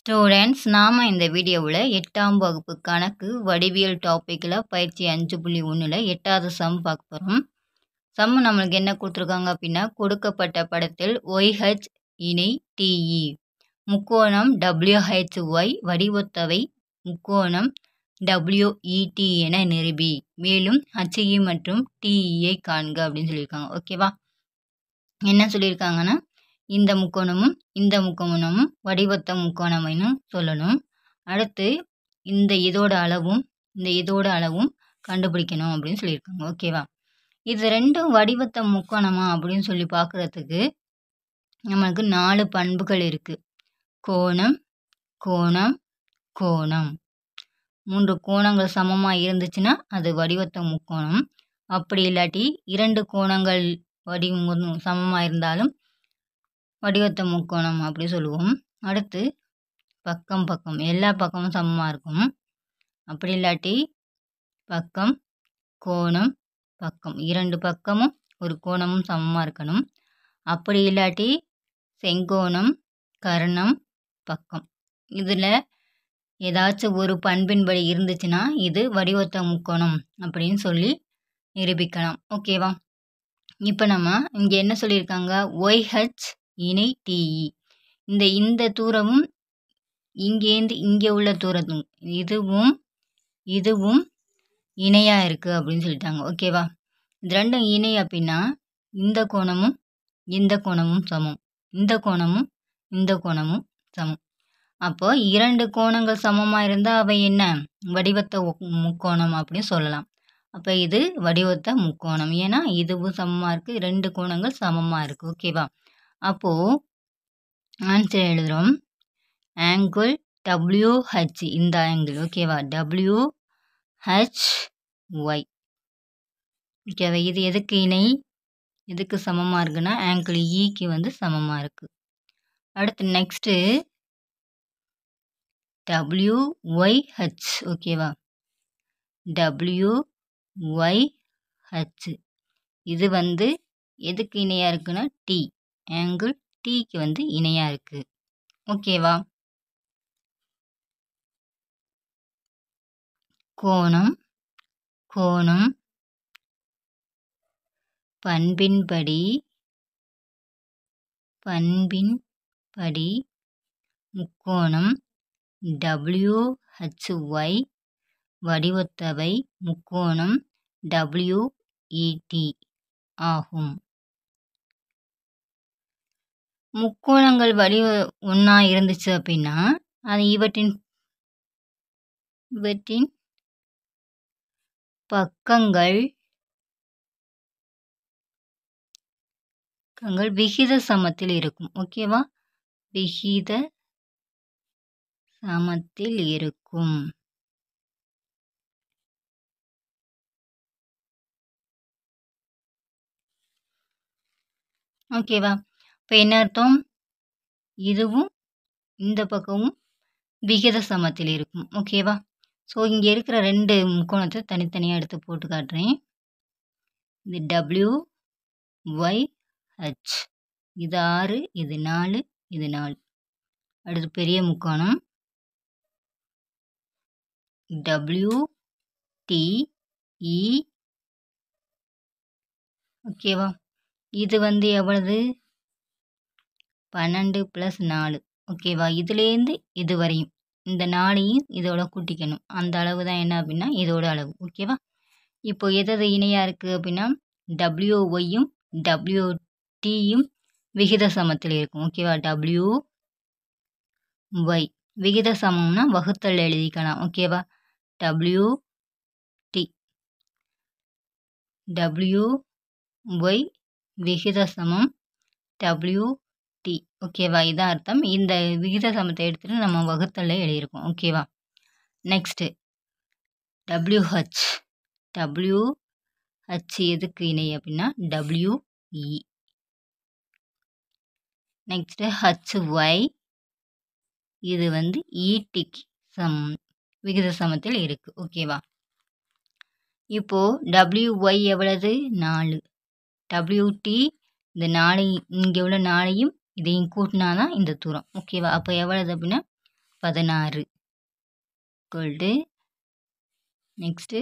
Students, நாம இந்த வீடியோவில் 8ஆம் வகுப்பு கணக்கு வடிவியல் டாப்பிக்கில் பயிற்சி 5.1ல் 8வது சம் பார்க்க போகிறோம். சம் நம்மளுக்கு என்ன கொடுத்துருக்காங்க அப்படின்னா, கொடுக்கப்பட்ட படத்தில் OH இணை TE முக்கோணம் WHY வடிவொத்தவை முக்கோணம் WET என நிரூபி, மேலும் HE மற்றும் TE காண்க அப்படின்னு சொல்லியிருக்காங்க. ஓகேவா? என்ன சொல்லியிருக்காங்கன்னா, இந்த முக்கோணமும் வடிவொத்த முக்கோணம்னு சொல்லணும். அடுத்து இதோட அளவும் கண்டுபிடிக்கணும் அப்படின்னு சொல்லியிருக்காங்க. ஓகேவா? இது ரெண்டும் வடிவொத்த முக்கோணமா அப்படின்னு சொல்லி பார்க்குறதுக்கு நம்மளுக்கு 4 பண்புகள் இருக்கு. கோணம், கோணம், கோணம். 3 கோணங்கள் சமமாக இருந்துச்சுன்னா அது வடிவொத்த முக்கோணம். அப்படி இல்லாட்டி 2 கோணங்கள் சமமாக இருந்தாலும் வடிவொத்த முக்கோணம் அப்படி சொல்லுவோம். அடுத்து பக்கம் எல்லா பக்கமும் சமமாக இருக்கும். அப்படி இல்லாட்டி பக்கம், கோணம், பக்கம் 2 பக்கமும் ஒரு கோணமும் சமமாக இருக்கணும். அப்படி இல்லாட்டி செங்கோணம், கர்ணம், பக்கம். இதில் ஏதாச்சும் ஒரு பண்பின்படி இருந்துச்சுன்னா இது வடிவொத்த முக்கோணம் அப்படின்னு சொல்லி நிரூபிக்கலாம். ஓகேவா? இப்போ நம்ம இங்கே என்ன சொல்லியிருக்காங்க, OH இணை TE. இந்த தூரமும் இங்கேருந்து இங்கே உள்ள தூரத்தும் இதுவும் இணையாக இருக்குது அப்படின்னு சொல்லிட்டாங்க. ஓகேவா? இது ரெண்டும் இணை அப்படின்னா இந்த கோணமும் சமம், இந்த கோணமும் சமம். அப்போ 2 கோணங்கள் சமமாக இருந்தால் அவை என்ன, வடிவொத்த முக்கோணம் அப்படின்னு சொல்லலாம். அப்போ இது வடிவொத்த முக்கோணம். ஏன்னா இதுவும் சமமாக இருக்குது, 2 கோணங்கள் சமமாக இருக்குது. ஓகேவா? அப்போது ஆன்சர் எழுதுகிறோம். ஆங்கிள் WH, இந்த ஆங்கிள். ஓகேவா? WHY. ஓகேவா? இது எதுக்கு இணை, எதுக்கு சமமாக இருக்குன்னா ஆங்கிள் ஈக்கு சமமாக இருக்குது. அடுத்து நெக்ஸ்ட்டு WYH. ஓகேவா? WYH இது எதுக்கு இணையாக இருக்குன்னா T, ஆங்கிள் Tக்கு இணையாக இருக்குது. ஓகேவா? கோணம், கோணம் பண்பின்படி முக்கோணம் WHY வடிவொத்தவை முக்கோணம் WET ஆகும். முக்கோணங்கள் ஒன்றா இருந்துச்சு அப்படின்னா அது இவற்றின் பக்கங்கள் விகித சமத்தில் இருக்கும். ஓகேவா? விகித சமத்தில் இருக்கும். ஓகேவா? இப்போ என்ன அர்த்தம், இதுவும் இந்த பக்கமும் விகித சமத்தில் இருக்கும். ஓகேவா? ஸோ இங்கே இருக்கிற 2 முக்கோணத்தை தனித்தனியாக எடுத்து போட்டு காட்டுறேன். இது WYH, இது 6, இது 4, இது 4. அடுத்து பெரிய முக்கோணம் WTE. ஓகேவா? இது எவ்வளவு, 12 + 4. ஓகேவா? இதுலேருந்து இது வரையும் இந்த 4ஐயும் இதோட கூட்டிக்கணும். அந்த அளவு தான் என்ன அப்படின்னா இதோட அளவு. ஓகேவா? இப்போ எது இணையாக இருக்குது அப்படின்னா WYயும் WTயும் விகித சமத்தில் இருக்கும். ஓகேவா? WY விகித சமம்னா வகுத்தல் எழுதிக்கலாம். ஓகேவா? WY விகித சமம் WT. ஓகேவா? இதான் அர்த்தம். இந்த விகித சமத்தை எடுத்துகிட்டு நம்ம வகுத்தல்ல எழுதியிருக்கோம். ஓகேவா? நெக்ஸ்ட்டு WH எதுக்கு இணை அப்படின்னா WE. நெக்ஸ்ட்டு HY இது ETக்கு சமம், விகித சமத்தில் இருக்குது. ஓகேவா? இப்போது WY எவ்வளவு, 4. WT இந்த 4 இங்கே உள்ள 4ஐயும் இதையும் கூட்டினா தான் இந்த தூரம். ஓகேவா? அப்போ எவ்வளவு அப்படின்னா 16 equal to நெக்ஸ்ட்டு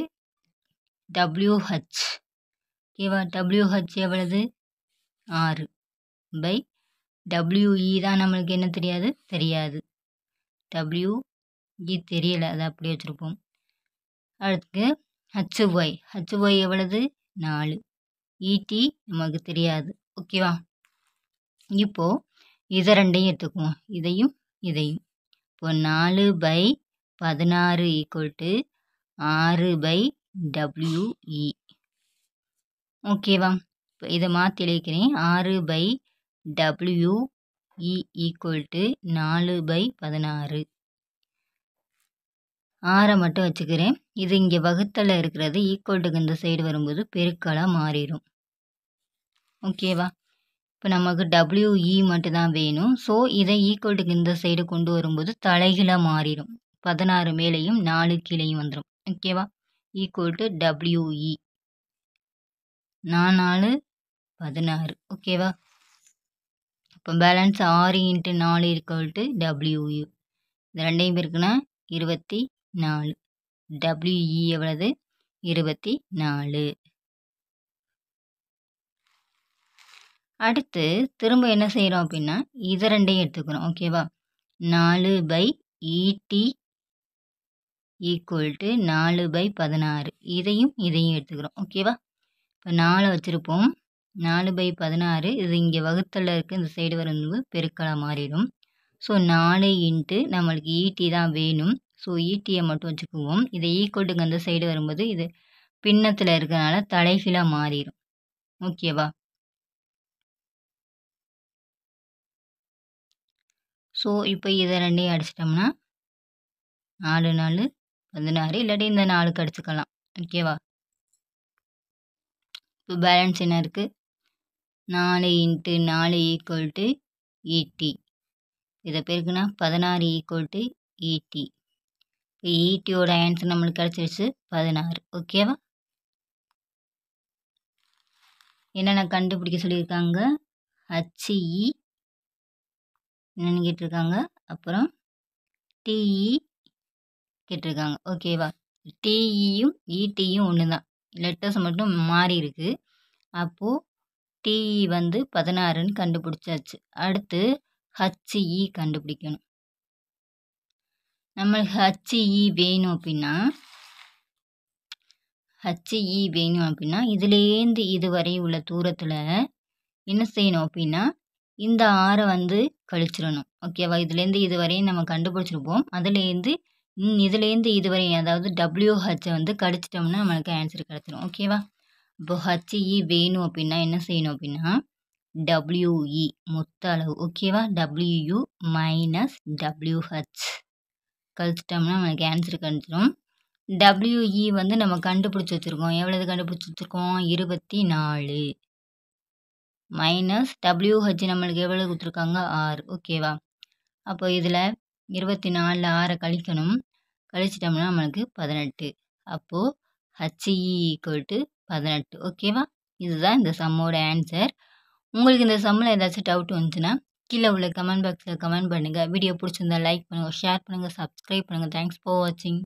WH ஓகேவா WH எவ்வளவு 6 பை WE தான் நம்மளுக்கு என்ன தெரியாது WE தெரியல அதை அப்படியே வச்சுருப்போம். அடுத்து HY எவ்வளவு 4 ET நமக்கு தெரியாது. ஓகேவா, இப்போது இதை ரெண்டையும் எடுத்துக்குவோம், இதையும் இப்போ 4/16 ஈக்குவல் டு 6/WE. ஓகேவா, இப்போ இதை மாற்றி எழுதிக்கிறேன். 6/WE equal to 4/16. 6 மட்டும் வச்சுக்கிறேன். இது இங்கே வகுத்தல இருக்கிறது ஈக்குவல்ட்டுக்கு இந்த சைடு வரும்போது பெருக்கலாக மாறிடும். ஓகேவா, இப்போ நமக்கு WE மட்டும்தான் வேணும். ஸோ இதை ஈக்குவல்ட்டுக்கு இந்த சைடு கொண்டு வரும்போது தலைகீழாக மாறிடும். 16 மேலேயும் 4 கீழேயும் வந்துடும். ஓகேவா, ஈக்குவல் டு WE 4 16. ஓகேவா, இப்போ பேலன்ஸ் 6 × 4 ஈக்குவல் டு WU. இது ரெண்டையும் இருக்குன்னா 24. WE எவ்வளவு 24. அடுத்து திரும்ப என்ன செய்கிறோம் அப்படின்னா இதை ரெண்டையும் எடுத்துக்கிறோம். ஓகேவா, 4/ET ஈக்குவல் டு 4/16. இதையும் எடுத்துக்கிறோம். ஓகேவா, இப்போ 4 வச்சுருப்போம். 4/16 இது இங்கே வகுத்தலில் இருக்குது, இந்த சைடு வரும்போது பெருக்கலாக மாறிடும். ஸோ 4 × நம்மளுக்கு ET தான் வேணும். ஸோ ETயை மட்டும் வச்சுக்குவோம். இதை ஈக்குவல்ட்டுக்கு அந்த சைடு வரும்போது இது பின்னத்தில் இருக்கிறனால தலைகீழாக மாறிடும். ஓகேவா, ஸோ இப்போ இதை ரெண்டையும் அடிச்சிட்டோம்னா 4 4 16, இல்லாட்டி இந்த 4க்கு அடிச்சுக்கலாம். ஓகேவா, இப்போ பேலன்ஸ் என்ன இருக்குது 4 × 4 ஈக்குவல் டு ET. இதை பெருக்குனா 16 ஈக்குவல் டு ET. இப்போ ETயோட ஆன்சர் நம்மளுக்கு கிடச்சிருச்சு 16. ஓகேவா, என்னென்ன கண்டுபிடிக்க சொல்லியிருக்காங்க, HE என்னென்னு கேட்டிருக்காங்க, அப்புறம் TE கேட்டிருக்காங்க. ஓகேவா, TEயும் ETயும் ஒன்று தான், லெட்டர்ஸ் மட்டும் மாறி இருக்குது. அப்போது TE வந்து 16ன்னு கண்டுபிடிச்சாச்சு. அடுத்து HE கண்டுபிடிக்கணும். நம்மளுக்கு HE வேணும் அப்படின்னா இதுலேருந்து இது வரை உள்ள தூரத்தில் என்ன செய்யணும் அப்படின்னா இந்த 6 வந்து கழிச்சிடணும். ஓகேவா, இதுலேருந்து இது வரையும் நம்ம கண்டுபிடிச்சிருப்போம். இதுலேருந்து இது வரையும் அதாவது WH வந்து கழிச்சிட்டோம்னா நம்மளுக்கு ஆன்சர் கிடச்சிடும். ஓகேவா, இப்போ HE வேணும் அப்படின்னா என்ன செய்யணும் அப்படின்னா WE மொத்த அளவு. ஓகேவா, WU மைனஸ் WH கழிச்சிட்டோம்னா நம்மளுக்கு ஆன்சர் கிடச்சிடும். WE வந்து நம்ம கண்டுபிடிச்சி வச்சுருக்கோம். எவ்வளவு கண்டுபிடிச்சி வச்சுருக்கோம் 24 மைனஸ் WH நம்மளுக்கு எவ்வளோ கொடுத்துருக்காங்க 6. ஓகேவா, அப்போ இதில் 24ல் 6 கழிக்கணும். கழிச்சிட்டோம்னா நம்மளுக்கு 18. அப்போது HE ஈக்குவல் டு 18. ஓகேவா, இதுதான் இந்த சம்மோட ஆன்சர். உங்களுக்கு இந்த சம்மில் ஏதாச்சும் டவுட் வந்துச்சுன்னா கீழே உள்ள கமெண்ட் பாக்ஸில் கமெண்ட் பண்ணுங்கள். வீடியோ பிடிச்சிருந்தா லைக் பண்ணுங்கள், ஷேர் பண்ணுங்கள், சப்ஸ்கிரைப் பண்ணுங்கள். தேங்க்ஸ் ஃபார் வாட்சிங்.